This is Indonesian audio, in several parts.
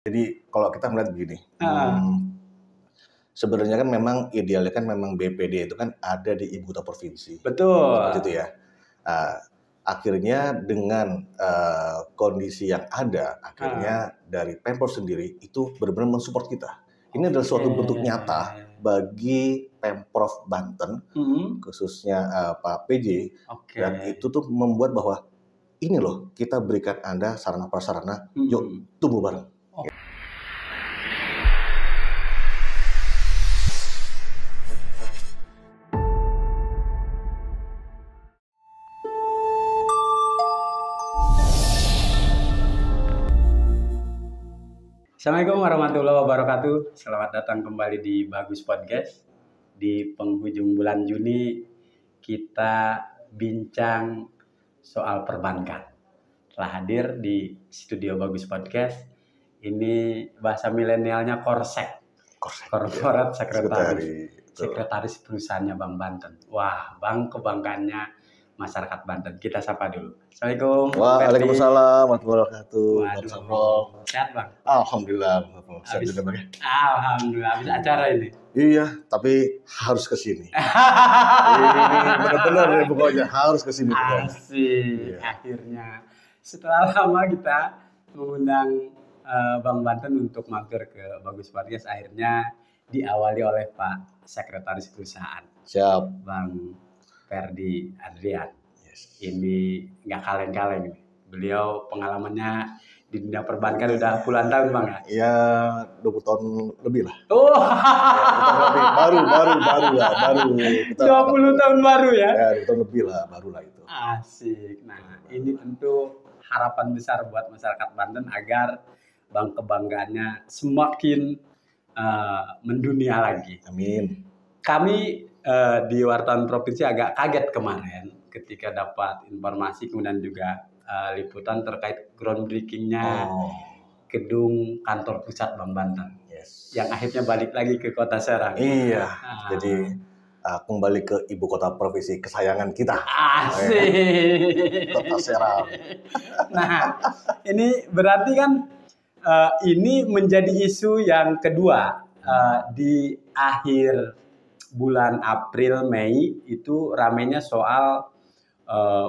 Jadi kalau kita melihat begini, Ah, sebenarnya kan memang idealnya kan memang BPD itu kan ada di ibu kota provinsi, betul. seperti itu ya. Ah, akhirnya dengan kondisi yang ada, Ah, akhirnya dari Pemprov sendiri itu benar-benar mensupport kita. Ini adalah oke. suatu bentuk nyata bagi Pemprov Banten, Mm-mm. khususnya Pak PJ, Oke. dan itu tuh membuat bahwa ini loh kita berikan Anda sarana prasarana, yuk Mm-mm. tumbuh bareng. Assalamualaikum warahmatullahi wabarakatuh. Selamat datang kembali di Bagus Podcast. Di penghujung bulan Juni kita bincang soal perbankan. Telah hadir di studio Bagus Podcast. Ini bahasa milenialnya Korsek, Corporate Sekretaris perusahaannya Bank Banten. Wah, bank kebanggaannya masyarakat Banten. Kita sapa dulu. Assalamualaikum. Waalaikumsalam warahmatullahi wabarakatuh. Bang Sabrol. Waduh, sehat Bang? Alhamdulillah. Sehat Habis, juga Bang. alhamdulillah habis acara ini. Iya, tapi harus ke sini. Ini benar-benar ya pokoknya harus ke sini pokoknya. Asik, Iya. akhirnya setelah lama kita mengundang Bang Banten untuk mampir ke Bagus Podcast, akhirnya diawali oleh Pak Sekretaris Perusahaan, Siap. Bang Ferdi Adrian. Yes. Ini nggak kaleng-kaleng nih. Beliau pengalamannya di dunia perbankan udah puluhan tahun Bang ya? Ya 20 tahun lebih lah. Oh, Baru lah, baru. 20 tahun baru ya? Ya, 20 tahun lebih lah, baru lah itu. Asik. Nah, ini tentu harapan besar buat masyarakat Banten agar bank kebanggaannya semakin mendunia lagi. Amin. Kami di Wartawan Provinsi agak kaget kemarin ketika dapat informasi kemudian juga liputan terkait groundbreaking-nya gedung kantor pusat Bank Banten Yes. yang akhirnya balik lagi ke Kota Serang. Iya. Jadi kembali ke ibu kota provinsi kesayangan kita. Asik. Kota Serang. Nah, ini berarti kan ini menjadi isu yang kedua di akhir bulan April Mei itu ramainya soal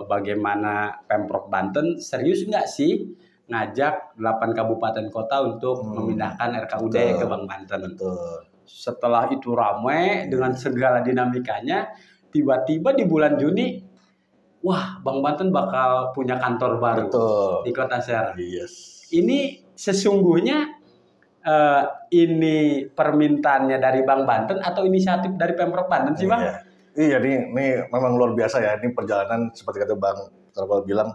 bagaimana Pemprov Banten serius nggak sih ngajak 8 kabupaten kota untuk memindahkan RKUD ke Bank Banten. Betul. Setelah itu ramai dengan segala dinamikanya, tiba-tiba di bulan Juni, wah Bank Banten bakal punya kantor baru di Kota Serang. Yes. Ini sesungguhnya ini permintaannya dari Bank Banten atau inisiatif dari Pemprov Banten sih Bang? Iya, ini memang luar biasa ya. Ini perjalanan seperti kata Bang Sabrol bilang,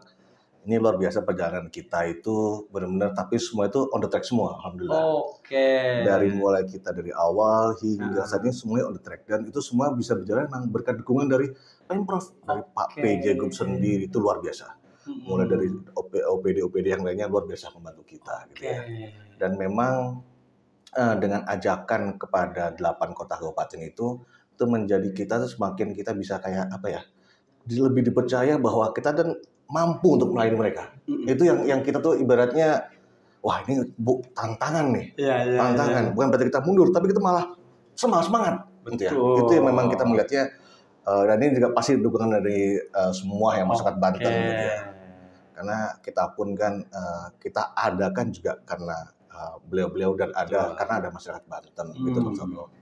ini luar biasa perjalanan kita itu benar-benar, tapi semua itu on the track semua, alhamdulillah. Oke. Dari mulai kita dari awal hingga saat ini semuanya on the track, dan itu semua bisa berjalan memang berkat dukungan dari Pemprov, dari Pak PJ Group sendiri, itu luar biasa. Mulai dari OPD yang lainnya luar biasa membantu kita. Gitu ya. Dan memang dengan ajakan kepada 8 kota kabupaten itu menjadi kita tuh semakin kita bisa kayak apa ya, lebih dipercaya bahwa kita dan mampu untuk melayani mereka. Itu yang kita tuh ibaratnya, wah ini tantangan nih, tantangan. Bukan berarti kita mundur, tapi kita malah semangat. Gitu ya. Itu yang memang kita melihatnya, dan ini juga pasti dukungan dari semua yang masyarakat Banten. Gitu ya. Karena kita pun kan kita adakan juga karena beliau-beliau dan karena ada masyarakat Banten. Gitu loh.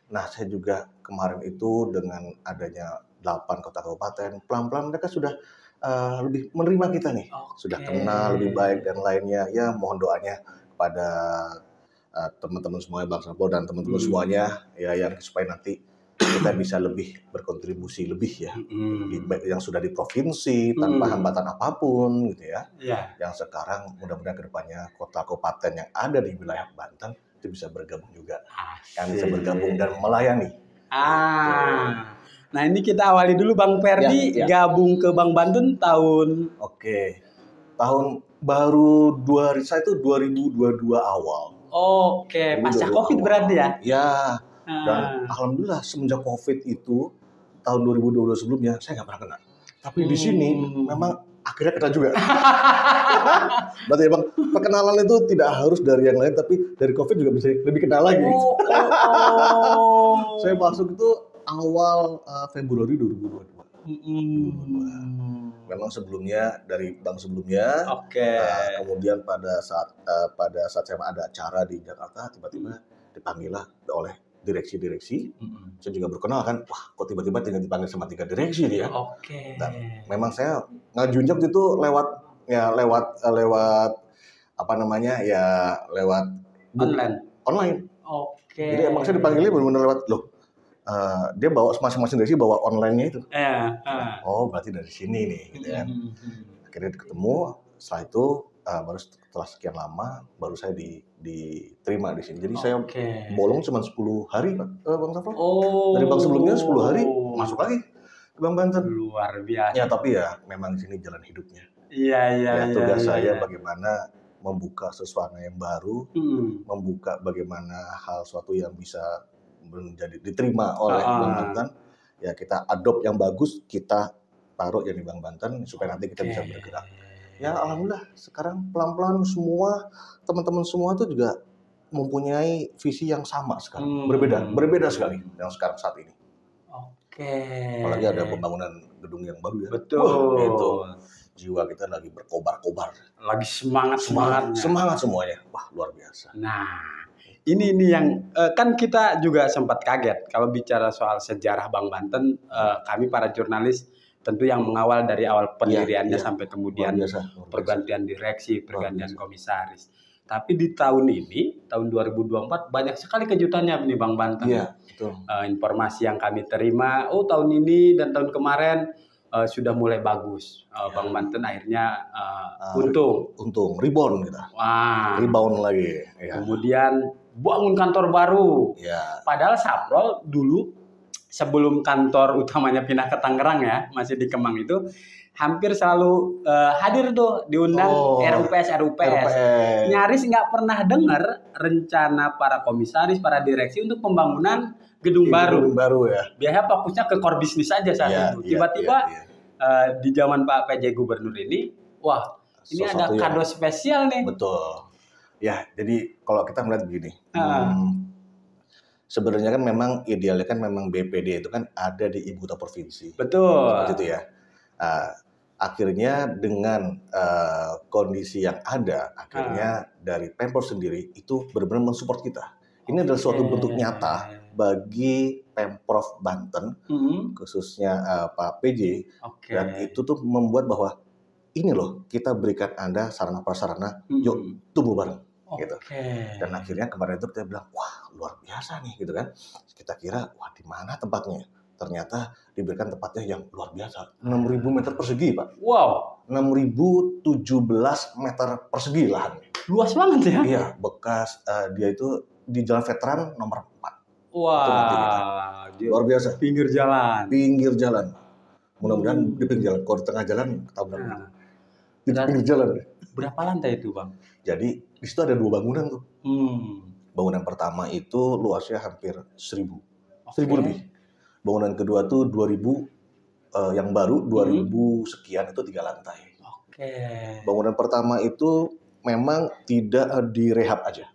Nah, saya juga kemarin itu dengan adanya 8 kota kabupaten, pelan-pelan mereka sudah lebih menerima kita nih, sudah kenal lebih baik dan lainnya. Ya mohon doanya kepada teman-teman semuanya, Bang Sabrol dan teman-teman semuanya ya, yang supaya nanti kita bisa lebih berkontribusi lebih ya, yang sudah di provinsi tanpa hambatan apapun gitu ya. Yang sekarang mudah-mudahan kedepannya kota kabupaten yang ada di wilayah Banten itu bisa bergabung juga, kan bisa bergabung dan melayani. Nah ini kita awali dulu Bang Ferdi gabung ke Bank Banten tahun. Tahun baru saya itu 2022 awal. Pasca Covid berarti ya? Ya. Dan alhamdulillah semenjak Covid itu tahun 2022 sebelumnya saya nggak pernah kena. Tapi di sini memang akhirnya kena juga. Berarti Bang perkenalan itu tidak harus dari yang lain, tapi dari COVID juga bisa lebih kenal lagi. Saya masuk itu awal Februari 2022. Memang sebelumnya dari bank sebelumnya, kemudian pada saat saya ada acara di Jakarta, tiba-tiba dipanggillah oleh direksi. Saya juga berkenal kan, wah kok tiba-tiba tinggal dipanggil sama 3 direksi dia. Dan memang saya ngajunjak itu lewat apa namanya ya lewat online. Jadi emang saya dipanggilnya benar-benar lewat dia bawa masing-masing direksi bawa online-nya itu. Oh berarti dari sini nih, gitu kan. Akhirnya ketemu, setelah itu baru setelah sekian lama baru saya diterima di sini. Jadi saya bolong cuma 10 hari, Bang Safro. Dari bank sebelumnya 10 hari masuk lagi ke Bank Banten. Luar biasa. Ya tapi ya memang di sini jalan hidupnya. Iya. Tugas saya bagaimana membuka sesuatu yang baru, membuka bagaimana hal suatu yang bisa menjadi diterima oleh Bank Banten. Ya kita adopt yang bagus, kita taruh yang di Bank Banten supaya nanti kita bisa bergerak. Ya alhamdulillah sekarang pelan-pelan semua teman-teman semua itu juga mempunyai visi yang sama sekarang. Berbeda sekali yang sekarang saat ini. Apalagi ada pembangunan gedung yang baru ya. Betul. Wah, itu jiwa kita lagi berkobar-kobar. Lagi semangat semuanya. Wah, luar biasa. Nah, ini yang kan kita juga sempat kaget kalau bicara soal sejarah Bank Banten. Kami para jurnalis tentu yang mengawal dari awal pendiriannya sampai kemudian luar biasa. Pergantian direksi, pergantian komisaris. Tapi di tahun ini, tahun 2024 banyak sekali kejutannya nih Bank Banten. Iya, betul. Informasi yang kami terima, tahun ini dan tahun kemarin sudah mulai bagus. Bank Banten akhirnya untung, rebound kita. Wah. Rebound lagi. Ya. Kemudian bangun kantor baru. Ya. Padahal Saprol dulu sebelum kantor utamanya pindah ke Tangerang ya, masih di Kemang itu, hampir selalu hadir tuh diundang RUPS. Nyaris nggak pernah dengar rencana para komisaris, para direksi untuk pembangunan gedung baru ya. Biasanya fokusnya ke core bisnis aja saat itu. Tiba-tiba di zaman Pak PJ Gubernur ini, wah ini ada kado spesial nih. Betul. Ya, jadi kalau kita melihat begini, sebenarnya kan memang idealnya kan memang BPD itu kan ada di ibu kota provinsi. Betul. Seperti itu ya. Akhirnya dengan kondisi yang ada, akhirnya dari Pemprov sendiri itu benar-benar mensupport kita. Ini adalah suatu bentuk nyata bagi Pemprov Banten, khususnya Pak PJ, dan itu tuh membuat bahwa ini loh kita berikan Anda sarana prasarana, yuk tumbuh bareng. Gitu. Dan akhirnya kemarin itu kita bilang, wah luar biasa nih gitu kan. Kita kira, wah di mana tempatnya? Ternyata diberikan tempatnya yang luar biasa. 6.000 meter persegi, Pak. Wow. 6.017 meter persegi lahannya. Luas banget ya? Iya, bekas dia itu di Jalan Veteran nomor 4. Wah. Luar biasa. Pinggir jalan. Mudah-mudahan di pinggir jalan. Kalau di tengah jalan, ketahuan. Di pinggir jalan. Berapa lantai itu, Bang? Jadi di situ ada 2 bangunan tuh. Bangunan pertama itu luasnya hampir 1.000 lebih. Bangunan kedua tuh 2.000 yang baru 2.000 sekian itu 3 lantai. Bangunan pertama itu memang tidak direhab aja.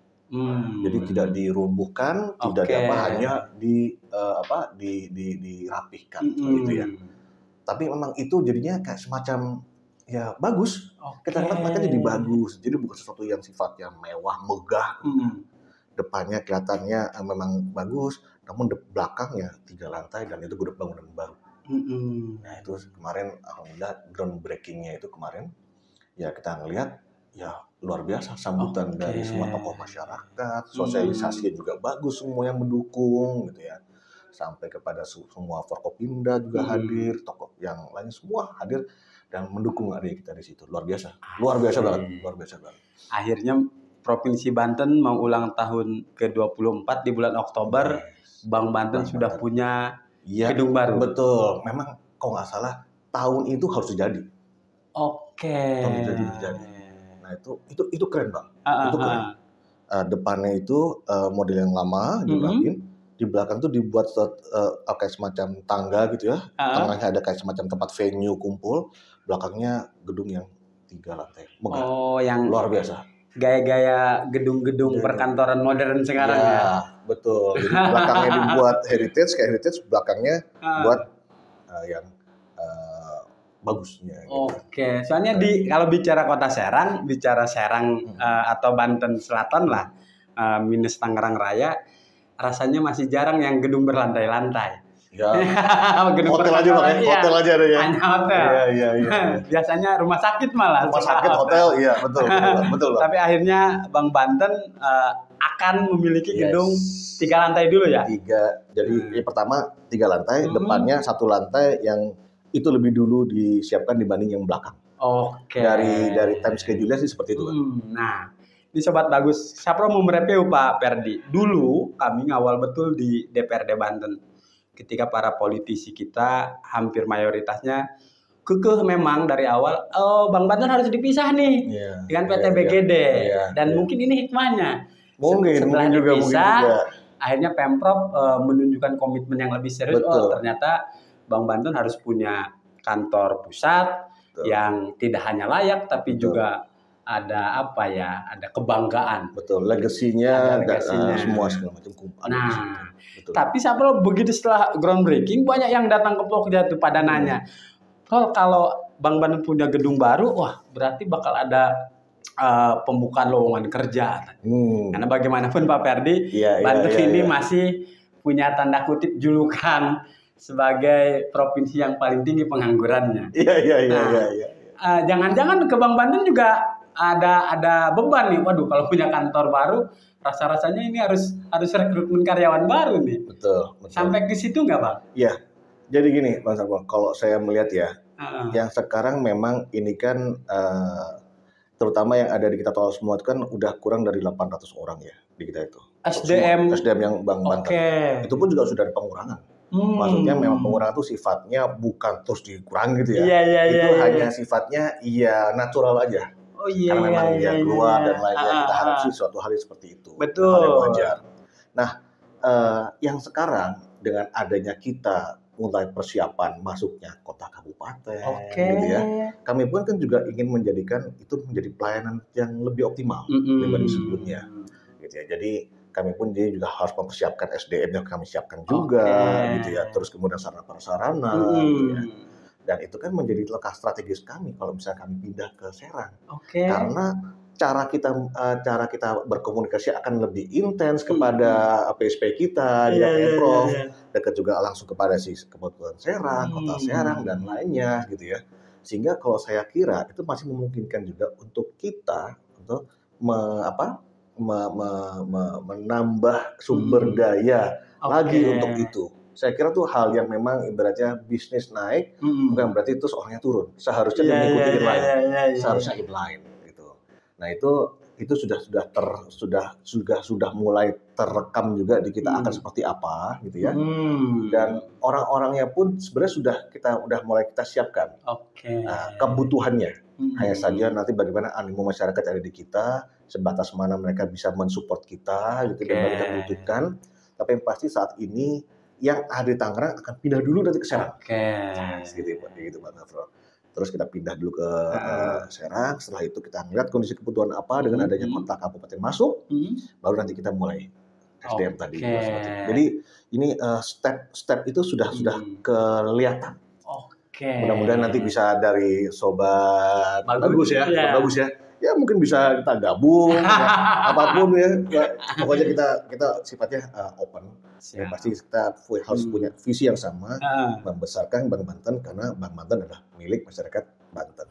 Jadi tidak dirumbuhkan, tidak hanya dirapihkan seperti itu ya. Tapi memang itu jadinya kayak semacam ya bagus. Kita lihat mereka jadi bagus. Jadi bukan sesuatu yang sifatnya mewah, megah. Depannya kelihatannya memang bagus, namun di belakangnya 3 lantai dan itu bangunan baru. Nah itu kemarin alhamdulillah groundbreaking-nya itu kemarin ya kita ngelihat ya luar biasa sambutan dari semua tokoh masyarakat, sosialisasi juga bagus, semua yang mendukung gitu ya. Sampai kepada semua Forkopimda juga hadir, tokoh yang lain semua hadir dan mendukung adik kita di situ. Luar biasa banget. Akhirnya Provinsi Banten mau ulang tahun ke-24 di bulan Oktober, Bank Banten sudah punya gedung baru. Betul, memang kalau nggak salah tahun itu harus terjadi. Tahun terjadi. Nah itu keren Bang, itu keren. Depannya itu model yang lama di belakang tuh dibuat kayak semacam tangga gitu ya. Tengahnya ada kayak semacam tempat venue kumpul, belakangnya gedung yang 3 lantai. Megah. Yang luar biasa. gaya-gaya gedung-gedung perkantoran modern sekarang ya. Betul. Jadi belakangnya dibuat heritage, kayak heritage, belakangnya buat yang bagusnya. Oke, soalnya kalau bicara kota Serang, atau Banten Selatan lah, minus Tangerang Raya, rasanya masih jarang yang gedung berlantai-lantai. Ya. Hotel aja Bang, hotel aja ada ya. Hanya hotel. Iya. Biasanya rumah sakit malah. Rumah sakit, hotel, iya betul. Tapi akhirnya Bang Banten akan memiliki gedung 3 lantai dulu ya? 3. Jadi pertama 3 lantai, depannya 1 lantai yang itu lebih dulu disiapkan dibanding yang belakang. Oke. Dari time schedule-nya sih seperti itu. Nah, ini Sobat Bagus, Sapro mau mereview Pak Perdi. Dulu kami ngawal betul di DPRD Banten. Ketika para politisi kita hampir mayoritasnya kekeh memang dari awal, Bang Banten harus dipisah nih dengan PT BGD. Dan mungkin ini hikmahnya. Setelah dipisah, akhirnya Pemprov menunjukkan komitmen yang lebih serius. Ternyata Bang Banten harus punya kantor pusat yang tidak hanya layak, tapi juga ada ada kebanggaan. Betul, legasinya, semua segala macam. Tapi Sapro begitu setelah groundbreaking banyak yang datang ke Pokja tuh pada nanya, kalau Bang Banten punya gedung baru, wah berarti bakal ada pembukaan lowongan kerja. Karena bagaimanapun Pak Perdi, Banten ini masih punya tanda kutip julukan sebagai provinsi yang paling tinggi penganggurannya. Jangan-jangan ke Bang Banten juga ada beban nih. Waduh, kalau punya kantor baru, rasa-rasanya ini harus rekrutmen karyawan baru nih. Betul. Sampai ke situ nggak Bang? Iya. Jadi gini, Bang Sarpo, kalau saya melihat ya, yang sekarang memang ini kan terutama yang ada di kita tahu semua itu kan udah kurang dari 800 orang ya di kita itu. SDM yang Bang Banten. Itu pun juga sudah ada pengurangan. Maksudnya memang pengurangan itu sifatnya bukan terus dikurangi gitu ya. Itu hanya sifatnya natural aja. Karena memang dia keluar dan lainnya, kita harap sih suatu hal seperti itu. Betul. Hal yang wajar. Nah, yang sekarang dengan adanya kita mulai persiapan masuknya kota kabupaten, gitu ya. Kami pun kan juga ingin menjadikan itu menjadi pelayanan yang lebih optimal dibanding sebelumnya, gitu ya. Jadi kami pun juga harus mempersiapkan SDM yang kami siapkan juga, gitu ya. Terus kemudian sarana prasarana, gitu ya. Dan itu kan menjadi lekas strategis kami kalau misalnya kami pindah ke Serang, karena cara kita berkomunikasi akan lebih intens kepada PSP kita, Pemprov, dekat juga langsung kepada kebutuhan Serang, kota Serang dan lainnya, gitu ya. Sehingga kalau saya kira itu masih memungkinkan juga untuk kita untuk menambah sumber daya lagi untuk itu. Saya kira tuh hal yang memang ibaratnya bisnis naik, bukan berarti itu orangnya turun. Seharusnya mengikuti yang lain. Seharusnya inline gitu. Nah, itu sudah mulai terekam juga di kita akan seperti apa gitu ya. Dan orang-orangnya pun sebenarnya udah mulai kita siapkan. Nah, kebutuhannya. Hanya saja nanti bagaimana animo masyarakat yang ada di kita, sebatas mana mereka bisa mensupport kita gitu dan kita butuhkan. Tapi yang pasti saat ini yang ada di Tangerang akan pindah dulu nanti ke Serang. Gitu Pak Nafro. Terus kita pindah dulu ke Serang. Setelah itu kita ngeliat kondisi kebutuhan apa dengan adanya kota kabupaten masuk, baru nanti kita mulai SDM tadi. Jadi ini step itu sudah kelihatan. Mudah-mudahan nanti bisa dari sobat bagus ya. Ya mungkin bisa kita gabung, apapun ya. Pokoknya kita sifatnya open. Ya, pasti kita harus punya visi yang sama, membesarkan Bang Banten karena Bang Banten adalah milik masyarakat Banten.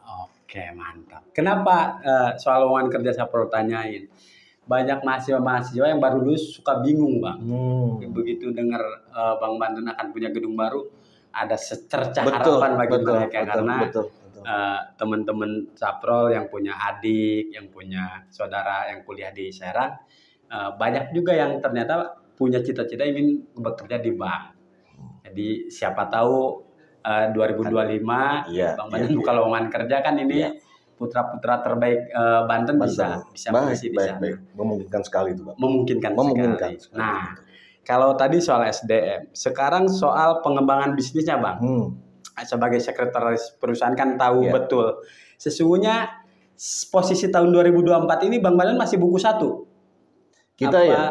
Mantap. Kenapa soal lowongan kerja saya perlu tanyain? Banyak mahasiswa yang baru lulus suka bingung Bang. Begitu dengar Bang Banten akan punya gedung baru, ada secercah harapan bagi mereka karena teman-teman Saprol yang punya adik, yang punya saudara yang kuliah di Serang, banyak juga yang ternyata punya cita-cita ingin bekerja di bank. Jadi siapa tahu 2025 Bang Banten buka lowongan kerja kan ini putra-putra terbaik Banten bisa mengisi di sana. Memungkinkan sekali itu, Bang. Memungkinkan sekali. Nah, kalau tadi soal SDM, sekarang soal pengembangan bisnisnya, Bang. Sebagai sekretaris perusahaan kan tahu betul. Sesungguhnya posisi tahun 2024 ini Bang Badan masih buku 1. Kita Apa, ya,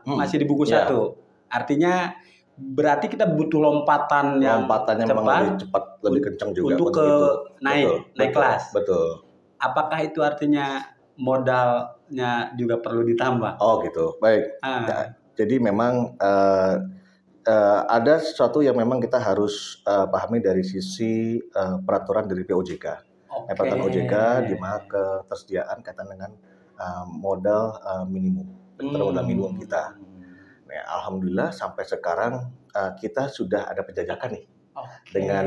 masih di buku ya. 1. Artinya berarti kita butuh lompatan yang memang lebih cepat, lebih kencang juga untuk ke itu. naik kelas. Betul. Apakah itu artinya modalnya juga perlu ditambah? Oh gitu, baik. Ya, jadi memang ada sesuatu yang memang kita harus pahami dari sisi peraturan dari POJK. Peraturan OJK di mana ketersediaan kaitan dengan modal minimum, modal minimum kita. Nah, alhamdulillah sampai sekarang kita sudah ada penjajakan nih dengan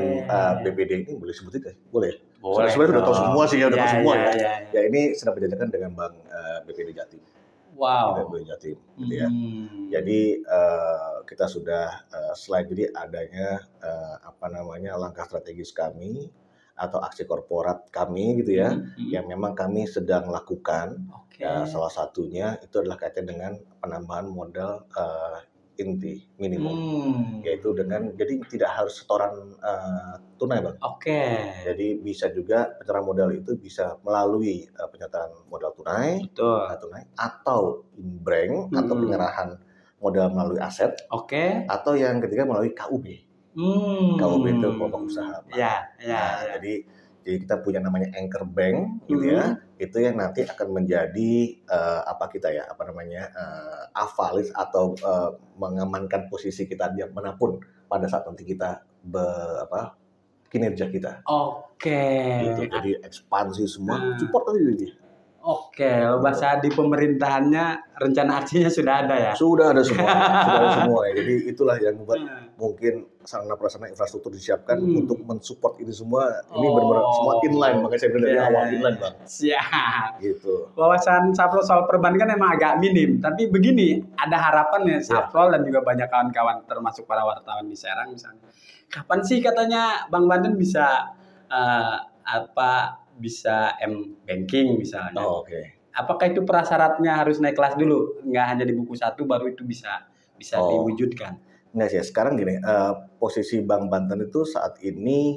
BPD ini, boleh sebutin nggak? Boleh. Boleh. Sebenarnya udah tahu semua sih, udah tahu semua ya. Ya, ini sedang penjajakan dengan Bank BPD Jatim. Wow. BPD Jatim, gitu ya. Jadi kita sudah selain jadi adanya langkah strategis kami atau aksi korporat kami gitu ya, yang memang kami sedang lakukan. Ya, salah satunya itu adalah kaitan dengan penambahan modal inti minimum, yaitu dengan jadi tidak harus setoran tunai, Bang. Jadi bisa juga penyerahan modal itu bisa melalui penyertaan modal tunai, atau in-bank atau penyerahan modal melalui aset, atau yang ketiga melalui KUB. KUB itu kelompok usaha. Jadi kita punya namanya anchor bank gitu ya. Itu yang nanti akan menjadi avalis atau mengamankan posisi kita dimanapun pada saat nanti kita kinerja kita. Gitu. Jadi ekspansi semua support aja dia. Kalau bahasa di pemerintahannya rencana aksinya sudah ada ya? Sudah ada semua. Ya. Jadi itulah yang membuat mungkin sarana prasarana infrastruktur disiapkan untuk mensupport ini semua. Ini benar-benar semua inline, makanya saya bilang dari awal inline, Bang. Siap. Gitu. Wawasan Saprol soal perbankan emang agak minim, tapi begini, ada harapan ya Saprol dan juga banyak kawan-kawan termasuk para wartawan di Serang misalnya. Kapan sih katanya Bank Banten bisa bisa m-banking misalnya. Apakah itu prasyaratnya harus naik kelas dulu? Nggak hanya di buku 1 baru itu bisa diwujudkan? Enggak sih, sekarang gini, posisi Bank Banten itu saat ini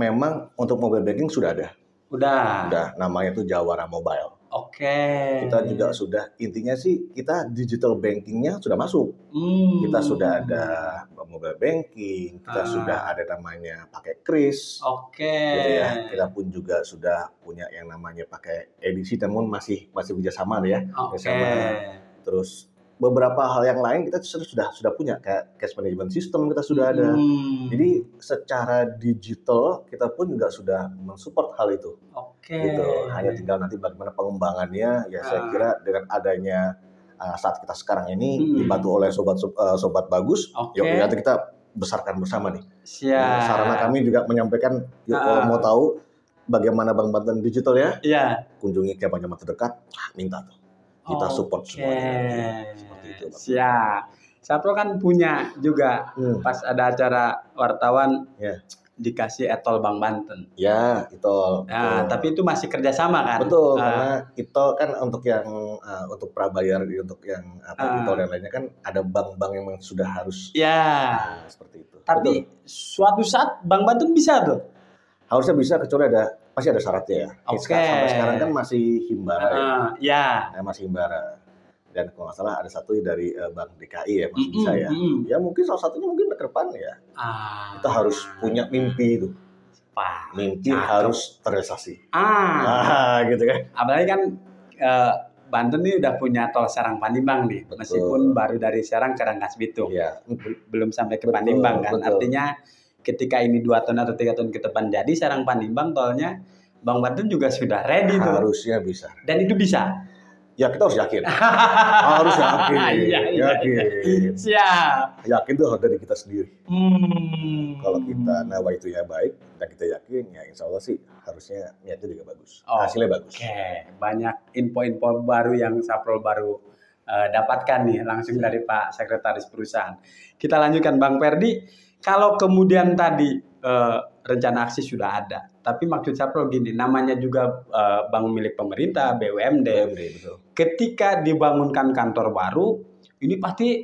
memang untuk mobile banking sudah ada. Udah, namanya itu Jawara Mobile. Kita juga sudah, intinya sih kita digital bankingnya sudah masuk. Kita sudah ada mobile banking, kita sudah ada namanya pakai kris, gitu ya. Kita pun juga sudah punya yang namanya pakai edisi, namun masih kerjasama ya. Terus beberapa hal yang lain kita sudah punya, kayak cash management system kita sudah ada. Jadi secara digital kita pun juga sudah mensupport hal itu. Gitu. Hanya tinggal nanti bagaimana pengembangannya ya. Saya kira dengan adanya saat kita sekarang ini dibantu oleh sobat bagus, yuk nanti kita besarkan bersama nih. Sarana kami juga menyampaikan, kalau mau tahu bagaimana Bank Banten digital ya, kunjungi cabang-cabang terdekat, minta tuh. Kita support semuanya. Seperti itu, Bang. Siap. Saprol kan punya juga pas ada acara wartawan dikasih etol Bank Banten. Ya, etol. Tapi itu masih kerjasama kan? Betul, karena etol kan untuk yang untuk prabayar, untuk yang etol dan lainnya kan ada bank-bank yang sudah harus. Seperti itu. Tapi suatu saat Bank Banten bisa tuh. Harusnya bisa, kecuali pasti ada syaratnya ya. Sampai sekarang kan masih himbara masih himbara. Dan kalau nggak salah ada satu dari Bank DKI ya, masih bisa ya. Ya mungkin salah satunya mungkin ke depan ya. Kita harus punya mimpi itu. Mimpi harus terrealisasi. Gitu kan. Apalagi kan Banten ini udah punya tol Serang Pandimbang nih. Meskipun baru dari Serang ke Rangkas Bitung. Belum sampai ke Pandimbang kan. Artinya ketika ini 2 tahun atau 3 tahun ke depan jadi Serang Pandimbang tolnya, Bank Banten juga sudah ready tuh. Harusnya bisa. Dan itu bisa. Ya kita harus yakin. Harus yakin. Yakin. Siap. Yakin tuh harus dari kita sendiri. Kalau kita nawa itu ya baik, dan kita yakin ya insya Allah sih harusnya niatnya juga bagus. Hasilnya bagus. Banyak info-info baru yang Saprol baru dapatkan nih langsung dari Pak Sekretaris Perusahaan. Kita lanjutkan Bang Ferdi. Kalau kemudian tadi rencana aksi sudah ada, tapi maksud Saprol gini, namanya juga bank milik pemerintah, BUMD. Betul. Ketika dibangunkan kantor baru, ini pasti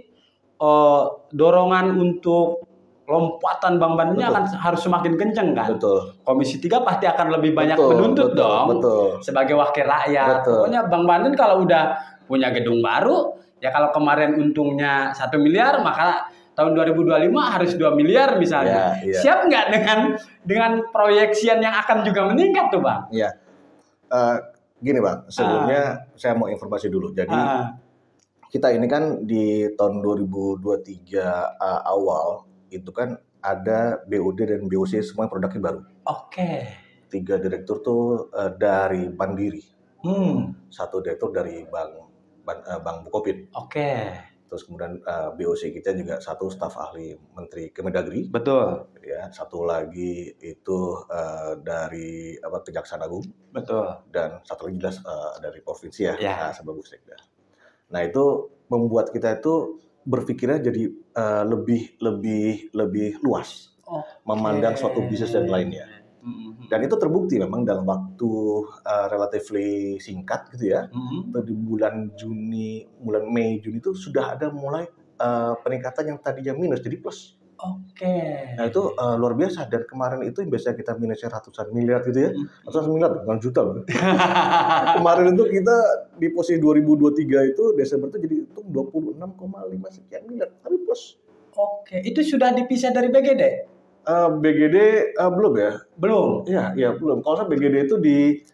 dorongan untuk lompatan Bang Bantennya Betul. akan harus semakin kenceng kan. Betul. Komisi 3 pasti akan lebih banyak Betul, menuntut betul, dong. betul. Sebagai wakil rakyat. Betul. Pokoknya Bang Banten kalau udah punya gedung baru, ya kalau kemarin untungnya 1 miliar, maka tahun 2025 harus 2 miliar misalnya. Iya. Siap nggak dengan proyeksian yang akan juga meningkat tuh Bang? Iya. Gini Bang, sebelumnya saya mau informasi dulu. Jadi kita ini kan di tahun 2023 awal itu kan ada BOD dan BOC semua produknya baru. Oke. 3 direktur tuh dari Mandiri. 1 direktur dari Bank Bukopin. Oke. Terus kemudian BOC kita juga 1 staf ahli Menteri Kemendagri. Betul. Ya, 1 lagi itu dari Kejaksaan Agung. Betul. Dan 1 lagi jelas dari provinsi ya, Ya. sebagai sekda. Nah itu membuat kita itu berpikirnya jadi lebih luas, memandang suatu bisnis dan lainnya. Dan itu terbukti memang dalam waktu relatively singkat gitu ya. Di bulan Mei Juni itu sudah ada mulai peningkatan yang tadinya minus jadi plus. Nah itu luar biasa, dan kemarin itu biasanya kita minusnya ratusan miliar gitu ya, ratusan miliar bukan juta loh. Kemarin itu kita di posisi 2023 itu Desember itu jadi untung 26,5 sekian miliar, tapi plus. Itu sudah dipisah dari BGD? BGD belum ya? Belum. Iya belum. Kalau saya BGD itu di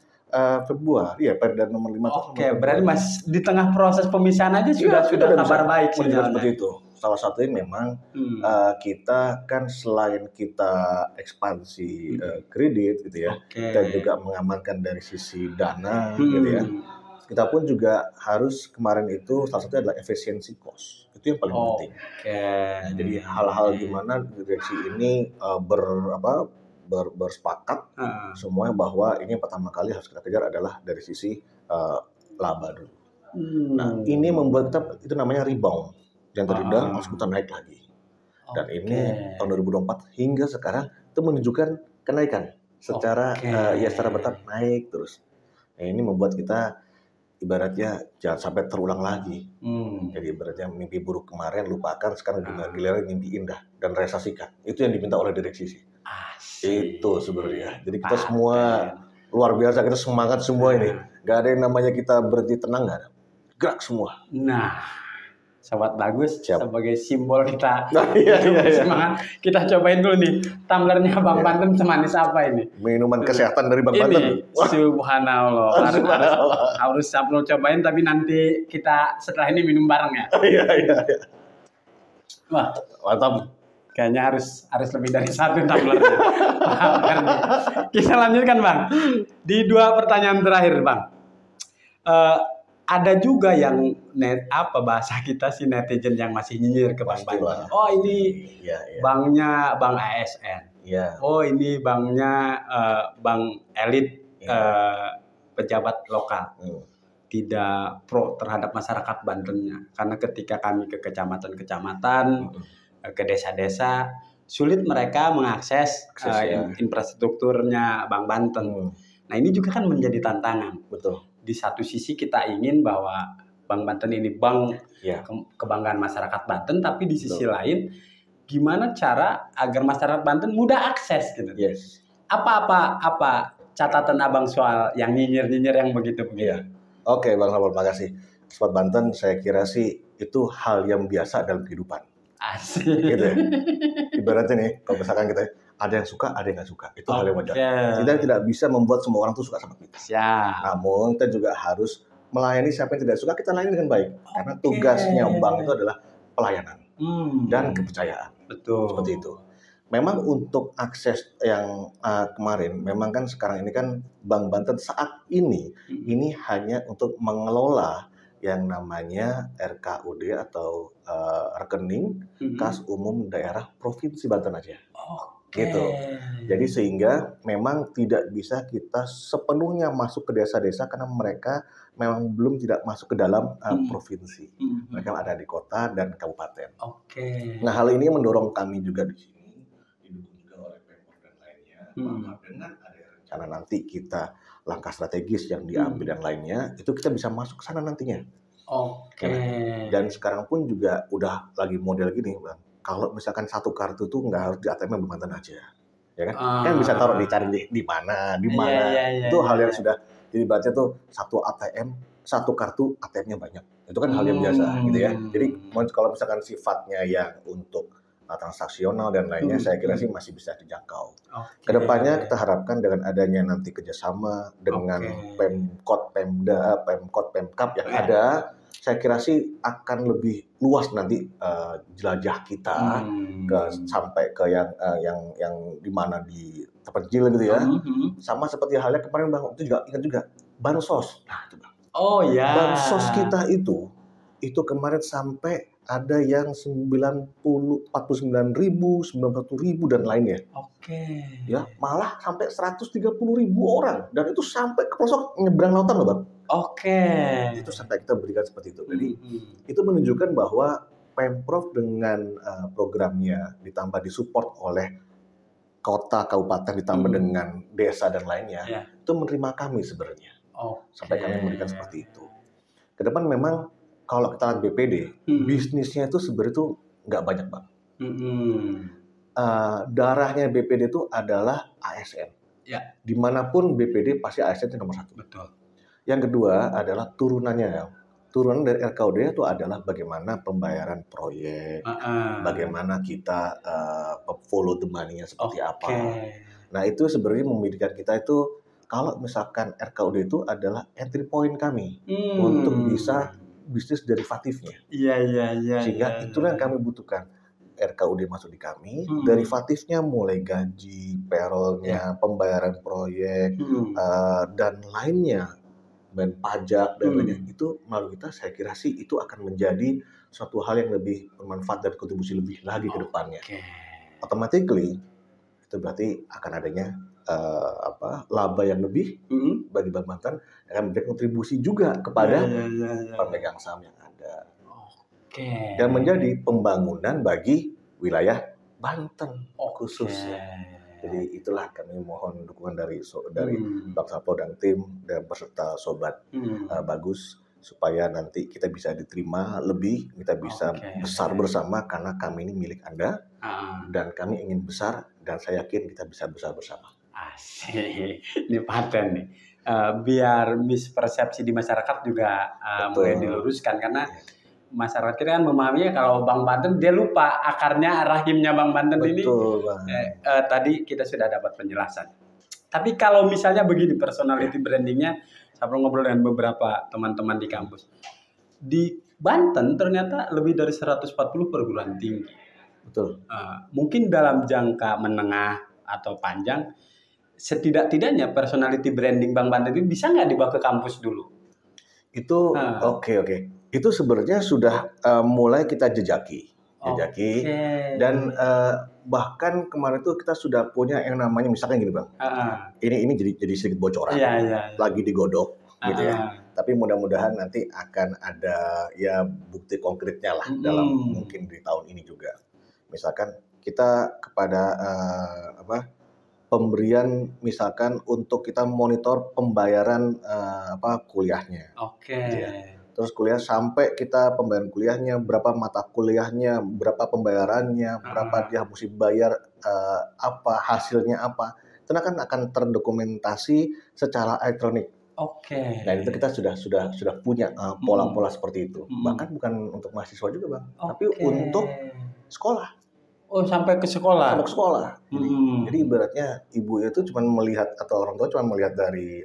Februari ya, Perda nomor 5. Berarti Mas di tengah proses pemisahan aja sudah kabar baik seperti itu. Salah satunya memang kita kan selain kita ekspansi kredit gitu ya, kita juga mengamankan dari sisi dana gitu ya. Kita pun juga harus kemarin itu salah satunya adalah efisiensi cost. Itu yang paling penting. Nah, jadi hal-hal gimana direksi ini bersepakat semuanya bahwa ini yang pertama kali harus kita kejar adalah dari sisi laba dulu. Nah, ini membuat kita itu namanya rebound. Yang terendah harus kita naik lagi. Dan ini tahun 2024 hingga sekarang itu menunjukkan kenaikan secara secara bertahap naik terus. Nah, ini membuat kita ibaratnya jangan sampai terulang lagi. Jadi ibaratnya mimpi buruk kemarin lupakan, sekarang giliran mimpi indah dan realisasikan. Itu yang diminta oleh direksi sih. Itu sebenarnya. Jadi kita semua luar biasa, kita semangat semua ini. Gak ada yang namanya kita berhenti tenang, gak ada. Gerak semua. Nah, Sobat Bagus, Siap. sebagai simbol kita Iya. semangat, kita cobain dulu nih tumblernya Bang Banten semanis apa ini? Minuman kesehatan dari Bang Banten. Subhanallah. Harus lo cobain, tapi nanti kita setelah ini minum bareng ya. Iya. Wah, mantap. Kayaknya harus lebih dari 1 tumblernya. Kita lanjutkan Bang. Di 2 pertanyaan terakhir Bang. Ada juga yang bahasa kita sih netizen yang masih nyinyir ke Bang Banten. Oh ini banknya bank ASN. Oh ini banknya bank elit pejabat lokal. Tidak pro terhadap masyarakat Bantennya. Karena ketika kami ke kecamatan-kecamatan, ke desa-desa, sulit mereka mengakses infrastrukturnya Bank Banten. Nah ini juga kan menjadi tantangan. Betul. Di satu sisi kita ingin bahwa Bank Banten ini bank kebanggaan masyarakat Banten, tapi di sisi lain gimana cara agar masyarakat Banten mudah akses gitu. Apa catatan Abang soal yang nyinyir yang begitu? Oke Bang Samuel, makasih. Sobat Banten, saya kira sih itu hal yang biasa dalam kehidupan. Asik. Gitu ya. Ibaratnya nih, kalau misalkan kita ada yang suka, ada yang nggak suka. Itu hal yang wajar. Kita tidak bisa membuat semua orang tuh suka sama kita. Namun kita juga harus melayani siapa yang tidak suka, kita layani dengan baik. Karena tugasnya bank itu adalah pelayanan dan kepercayaan. Betul. Seperti itu. Memang untuk akses yang kemarin, memang kan sekarang ini kan Bank Banten saat ini hanya untuk mengelola yang namanya RKUD atau rekening kas umum daerah Provinsi Banten aja. Gitu. Jadi sehingga memang tidak bisa kita sepenuhnya masuk ke desa-desa karena mereka memang tidak masuk ke dalam provinsi. Mereka ada di kota dan kabupaten. Nah, hal ini mendorong kami juga di sini, didukung juga oleh Pemprov dan lainnya. Maka dengan ada rencana nanti kita langkah strategis yang diambil dan lainnya, itu kita bisa masuk ke sana nantinya. Dan sekarang pun juga udah lagi model gini, Bang. kalau misalkan satu kartu tuh nggak harus di ATM Bang Banten aja, ya kan? Kan bisa taruh dicari di mana, itu hal yang sudah jadi baca tuh satu ATM, satu kartu ATM-nya banyak. Itu kan hal yang biasa gitu ya. Jadi kalau misalkan sifatnya yang untuk transaksional dan lainnya, saya kira sih masih bisa dijangkau. Kedepannya kita harapkan dengan adanya nanti kerjasama dengan Pemkot, Pemda, Pemkot, Pemkap yang ada, saya kira sih akan lebih luas nanti jelajah kita sampai ke yang di mana di terpencil gitu ya. Sama seperti halnya kemarin Bang, itu juga ingat juga bansos. Nah, itu Bang. Oh ya. Bansos kita itu kemarin sampai ada yang 49.000, 91.000 dan lainnya. Ya, malah sampai 130.000 orang dan itu sampai ke pelosok nyebrang lautan loh Bang. Itu sampai kita berikan seperti itu. Jadi itu menunjukkan bahwa Pemprov dengan programnya ditambah disupport oleh kota, kabupaten ditambah dengan desa dan lainnya, itu menerima kami sebenarnya. Sampai kami memberikan seperti itu. Ke depan memang kalau kita lihat BPD, bisnisnya itu sebenarnya itu nggak banyak Bang. Darahnya BPD itu adalah ASN. Dimanapun BPD pasti ASN itu nomor 1. Betul. Yang kedua adalah turunannya ya. Turunan dari RKUD itu adalah bagaimana pembayaran proyek, bagaimana kita follow the money-nya seperti apa. Nah itu sebenarnya membidikan kita itu kalau misalkan RKUD itu adalah entry point kami untuk bisa bisnis derivatifnya. Sehingga itulah yang kami butuhkan. RKUD masuk di kami, derivatifnya mulai gaji, payroll-nya, pembayaran proyek, dan lainnya, dan pajak dan lainnya, itu melalui kita saya kira sih itu akan menjadi suatu hal yang lebih bermanfaat dan kontribusi lebih lagi ke depannya. Automatically itu berarti akan adanya laba yang lebih bagi Bank Banten, akan memberikan kontribusi juga kepada pemegang saham yang ada. Dan menjadi pembangunan bagi wilayah Banten khususnya. Jadi itulah kami mohon dukungan dari Bang Sapo dan tim dan beserta sobat Bagus supaya nanti kita bisa diterima lebih, kita bisa besar bersama karena kami ini milik Anda dan kami ingin besar dan saya yakin kita bisa besar bersama. Asik, ini paten nih. Biar mispersepsi di masyarakat juga mulai diluruskan karena masyarakat kita kan memahaminya kalau Bang Banten dia lupa akarnya rahimnya Bang Banten ini. Tadi kita sudah dapat penjelasan. Tapi kalau misalnya begini personality brandingnya, saya pernah ngobrol dengan beberapa teman-teman di kampus. Di Banten ternyata lebih dari 140 perguruan tinggi. Betul. Mungkin dalam jangka menengah atau panjang, setidak-tidaknya personality branding Bang Banten itu bisa nggak dibawa ke kampus dulu? Itu oke. Itu sebenarnya sudah mulai kita jejaki. Dan bahkan kemarin itu kita sudah punya yang namanya misalkan gini Bang. Ini jadi sedikit bocoran. Lagi digodok gitu ya. Tapi mudah-mudahan nanti akan ada ya bukti konkretnya lah dalam mungkin di tahun ini juga. Misalkan kita kepada pemberian misalkan untuk kita monitor pembayaran kuliahnya. Gitu ya. Terus kuliah sampai kita pembayaran kuliahnya, berapa mata kuliahnya, berapa pembayarannya, berapa dia mesti bayar, apa hasilnya apa. Itu akan terdokumentasi secara elektronik. Nah itu kita sudah punya pola-pola seperti itu. Bahkan bukan untuk mahasiswa juga Bang, tapi untuk sekolah. Sampai ke sekolah. Sampai ke sekolah. Jadi ibaratnya ibu itu cuma melihat atau orang tua cuma melihat dari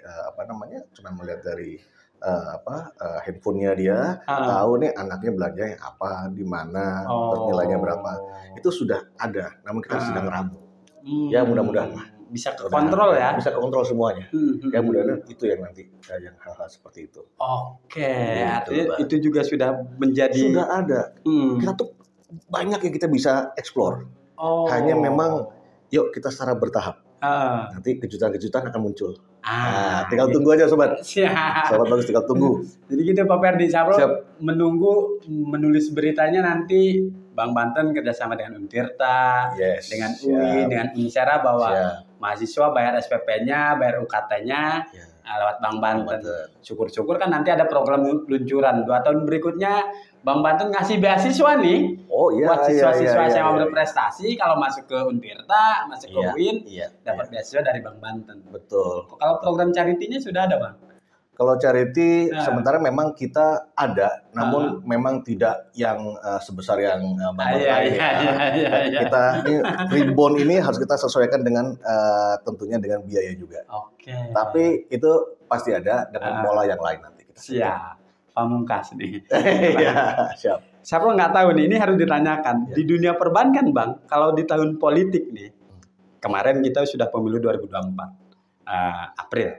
handphonenya dia, tahu nih anaknya belanjanya apa, di mana, terus nilainya berapa. Itu sudah ada, namun kita sedang ramu. Ya mudah-mudahan lah. Bisa kekontrol ya. Bisa kekontrol semuanya. Ya mudah-mudahan itu yang nanti yang hal-hal seperti itu. Artinya itu juga sudah menjadi. Sudah ada. Kita tuh banyak yang kita bisa explore. Hanya memang yuk kita secara bertahap. Nanti kejutan-kejutan akan muncul. Tinggal tunggu aja sobat. Sobat Bagus tinggal tunggu. Jadi kita Pak Perdi menunggu menulis beritanya nanti Bang Banten kerjasama dengan Untirta, dengan UI, dengan Unisera bahwa mahasiswa bayar SPP-nya, bayar UKT-nya lewat Bang Banten. Syukur-syukur kan nanti ada program luncuran 2 tahun berikutnya Bank Banten ngasih beasiswa nih Oh iya, buat siswa-siswa iya, yang mau iya. berprestasi, kalau masuk ke Untirta, masuk ke Iya, UIN, iya, dapat beasiswa dari Bank Banten. betul. Kalau program charity-nya sudah ada, Bang? Kalau charity Nah. sementara memang kita ada, namun memang tidak yang sebesar yang Bang Iya. Kita ini Reborn ini harus kita sesuaikan dengan tentunya dengan biaya juga. Oke. Tapi itu pasti ada dengan pola yang lain nanti. Siap. Pamungkas nih. Iya, siap. Siapa nggak tahu nih, ini harus ditanyakan. Di dunia perbankan, Bang, kalau di tahun politik nih, kemarin kita sudah pemilu 2024, April.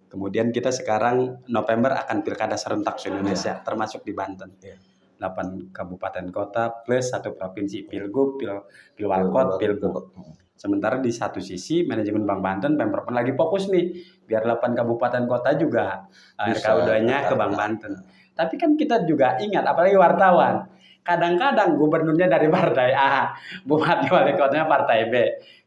Kemudian kita sekarang November akan pilkada serentak se-Indonesia, termasuk di Banten. 8 kabupaten kota plus 1 provinsi, pilgub, pilwalkot, pilgub. Sementara di satu sisi manajemen Bank Banten, Pemprov lagi fokus nih, biar 8 kabupaten kota juga RKUD-nya ke Bank Banten. Tapi kan kita juga ingat, apalagi wartawan, kadang-kadang gubernurnya dari partai A, bupati wali kotanya partai B.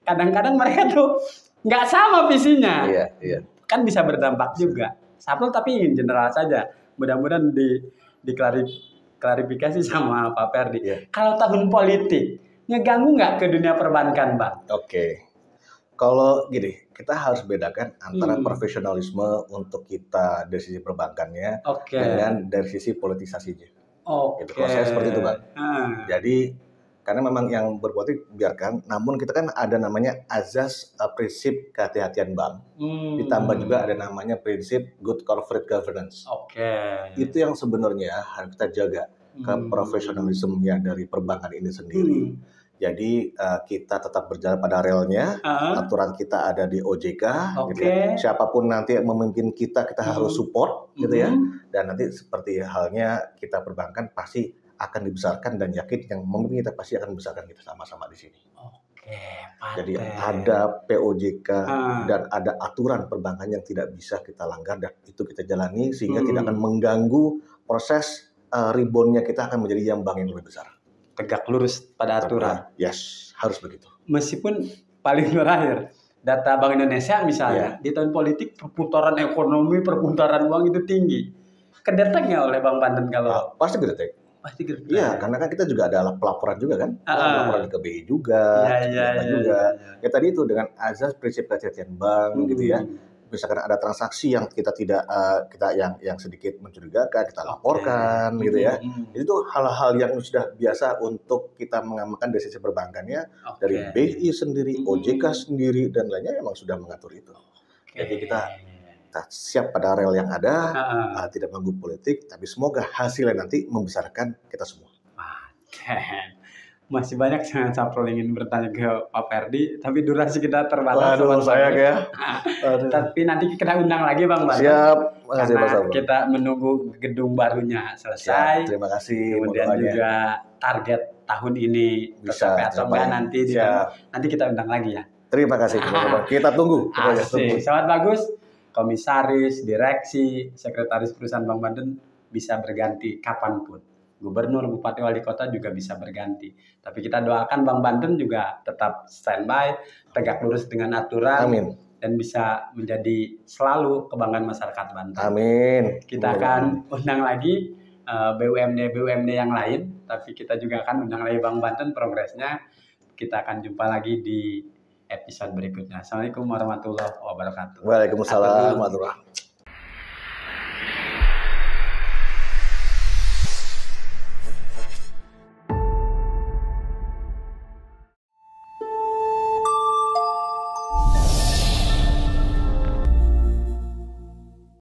Kadang-kadang mereka tuh nggak sama visinya. Iya. Kan bisa berdampak juga. Sapel tapi ingin general saja. Mudah-mudahan diklarifikasi sama Pak Ferdi. Kalau tahun politik, ngeganggu nggak ke dunia perbankan, Bang? Oke. Kalau gini, kita harus bedakan antara profesionalisme untuk kita dari sisi perbankannya dengan dari sisi politisasinya. Gitu. Kalau saya seperti itu, Bang. Jadi karena memang yang berpolitik biarkan, namun kita kan ada namanya azas prinsip kehati-hatian bank. Ditambah juga ada namanya prinsip good corporate governance. Itu yang sebenarnya harus kita jaga keprofesionalismenya dari perbankan ini sendiri. Jadi kita tetap berjalan pada relnya, aturan kita ada di OJK, gitu ya. Siapapun nanti yang memimpin kita harus support, gitu ya. Dan nanti seperti halnya kita perbankan pasti akan dibesarkan, dan yakin yang memimpin kita pasti akan membesarkan kita sama-sama di sini. Jadi ada POJK dan ada aturan perbankan yang tidak bisa kita langgar, dan itu kita jalani sehingga tidak akan mengganggu proses reboundnya kita akan menjadi yang bank yang lebih besar. Tegak lurus pada aturan. Yes, harus begitu. Meskipun paling terakhir data Bank Indonesia misalnya di tahun politik perputaran ekonomi, perputaran uang itu tinggi. Kedetek nggak oleh Bank Banten kalau? Pasti kedetek. Pasti kedetek. Iya, karena kan kita juga ada pelaporan juga kan, laporan ke BI juga, Ya tadi itu dengan azas prinsip kehati-hatian bank gitu ya. Misalkan ada transaksi yang kita tidak yang sedikit mencurigakan, kita laporkan gitu ya. Itu hal-hal yang sudah biasa untuk kita mengamalkan dari sisi perbankannya, dari BI sendiri, OJK sendiri dan lainnya memang sudah mengatur itu. Jadi kita siap pada rel yang ada, tidak mengganggu politik, tapi semoga hasilnya nanti membesarkan kita semua. Masih banyak yang Saprol ingin bertanya ke Pak Ferdi, tapi durasi kita terbatas. Waduh, sayang ya. Tapi nanti kita undang lagi Bang Banten. Siap, makasih Pak Karena kita menunggu gedung barunya selesai. Siap, terima kasih. Kemudian juga target tahun ini tercapai atau enggak nanti kita undang lagi ya. Terima kasih. Kita tunggu. Sangat bagus. Komisaris, direksi, sekretaris perusahaan Bank Banten bisa berganti kapanpun. Gubernur, bupati, wali kota juga bisa berganti. Tapi kita doakan Bank Banten juga tetap standby, tegak lurus dengan aturan. Amin. Dan bisa menjadi selalu kebanggaan masyarakat Banten. Amin. Kita akan undang lagi BUMD yang lain, tapi kita juga akan undang lagi Bank Banten progresnya. Kita akan jumpa lagi di episode berikutnya. Assalamualaikum warahmatullahi wabarakatuh. Waalaikumsalam warahmatullahi wabarakatuh.